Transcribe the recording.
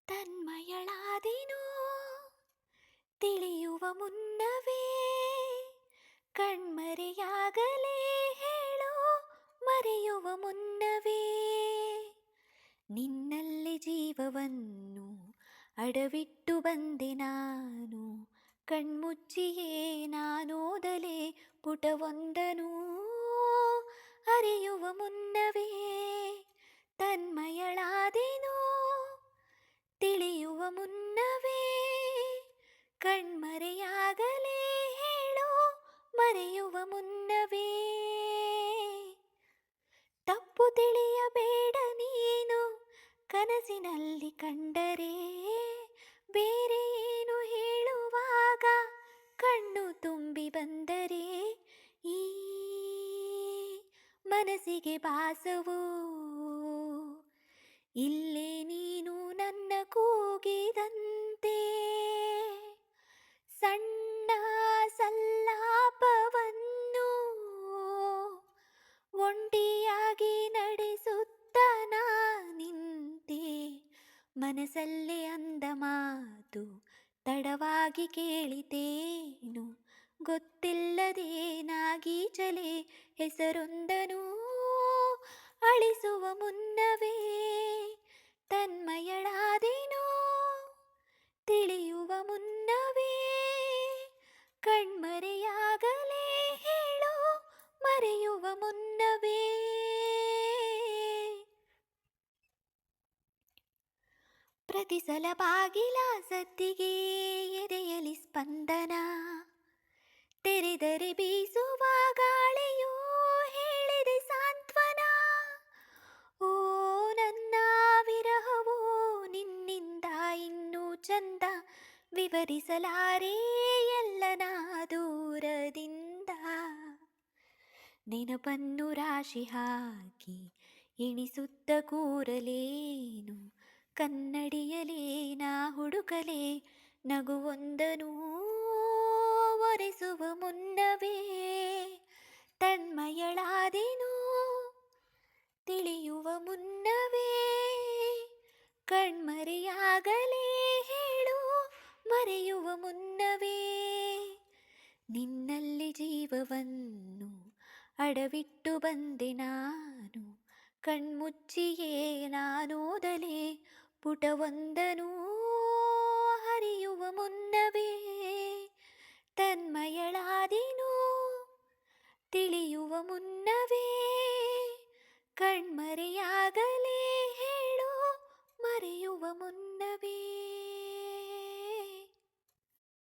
ತನ್ಮಯಳಾದೆನೋ ತಿಳಿಯುವ ಮುನ್ನವೇ ಕಣ್ಮರೆಯಾಗಲೇ ಹೇಳೋ ಮರೆಯುವ ಮುನ್ನವೇ ನಿನ್ನಲ್ಲಿ ಜೀವವನ್ನು ಅಡವಿಟ್ಟು ಬಂದೆ ನಾನು ಕಣ್ಮುಚ್ಚಿಯೇ ನಾನೋದಲೇ ಪುಟವೊಂದನು ಅರಿಯುವ ಮುನ್ನವೇ ತನ್ಮಯಳಾದೆನೋ ತಿಳಿಯುವ ಮುನ್ನವೇ ಕಣ್ಮರೆಯಾಗಲೇ ಹೇಳೋ ಮರೆಯುವ ಮುನ್ನವೇ ತಪ್ಪು ತಿಳಿಯಬೇಡ ನೀನು ಕನಸಿನಲ್ಲಿ ಕಂಡರೆ ಬೇರೆ ಏನು ಹೇಳುವಾಗ ಕಣ್ಣು ತುಂಬಿ ಬಂದರೆ ಈ ಮನಸ್ಸಿಗೆ ಭಾಸವು ಇಲ್ಲೇ ನೀನು ನನ್ನ ಕೂಗಿದಂತೆ ಸಣ್ಣ ಸಲ್ಲಾಪವನ್ನು ಒಂಟಿಯಾಗಿ ನಡೆಸುತ್ತ ನಿಂತೆ ಮನಸ್ಸಲ್ಲೇ ಅಂದ ಮಾತು ತಡವಾಗಿ ಕೇಳಿತೇನು ಗೊತ್ತಿಲ್ಲದೆ ನಾಗೀಚಲೆ ಹೆಸರೊಂದನು ಅಳಿಸುವ ಮುನ್ನವೇ ತನ್ಮಯಳಾದೆನೋ ತಿಳಿಯುವ ಮುನ್ನವೇ ಕಣ್ಮರೆಯಾಗಲೇ ಹೇಳೋ ಮರೆಯುವ ಮುನ್ನವೇ ಪ್ರತಿ ಸಲ ಬಾಗಿಲ ಸದ್ದಿಗೆ ಎದೆಯಲಿ ಸ್ಪಂದನ ತೆರೆದರೆ ಬೀಸುವ ಗಾಳಿಯೋ ಹೇಳಿದೆ ಸಾಂತ್ವನ ಓ ನನ್ನ ವಿರಹವೋ ನಿನ್ನಿಂದ ಇನ್ನೂ ಚಂದ ವಿವರಿಸಲಾರೆ ಎಲ್ಲನ ದೂರದಿಂದ ನೆನಪನ್ನು ರಾಶಿ ಹಾಕಿ ಎಣಿಸುತ್ತ ಕೂರಲೇನು ಕನ್ನಡಿಯಲೇ ನಾ ಹುಡುಕಲೇ ನಗುವೊಂದನು ಒರೆಸುವ ಮುನ್ನವೇ ತನ್ಮಯಳಾದೆನೋ ತಿಳಿಯುವ ಮುನ್ನವೇ ಕಣ್ಮರೆಯಾಗಲೇ ಹೇಳು ಮರೆಯುವ ಮುನ್ನವೇ ನಿನ್ನಲ್ಲಿ ಜೀವವನ್ನು ಅಡವಿಟ್ಟು ಬಂದೆ ನಾನು ಕಣ್ಮುಚ್ಚಿಯೇ ನಾನೋದಲೇ ಪುಟವೊಂದನು ಹರಿಯುವ ಮುನ್ನವೇ ತನ್ಮಯಳಾದೆನೋ ತಿಳಿಯುವ ಮುನ್ನವೇ ಕಣ್ಮರೆಯಾಗಲೇ ಹೇಳೋ ಮರೆಯುವ ಮುನ್ನ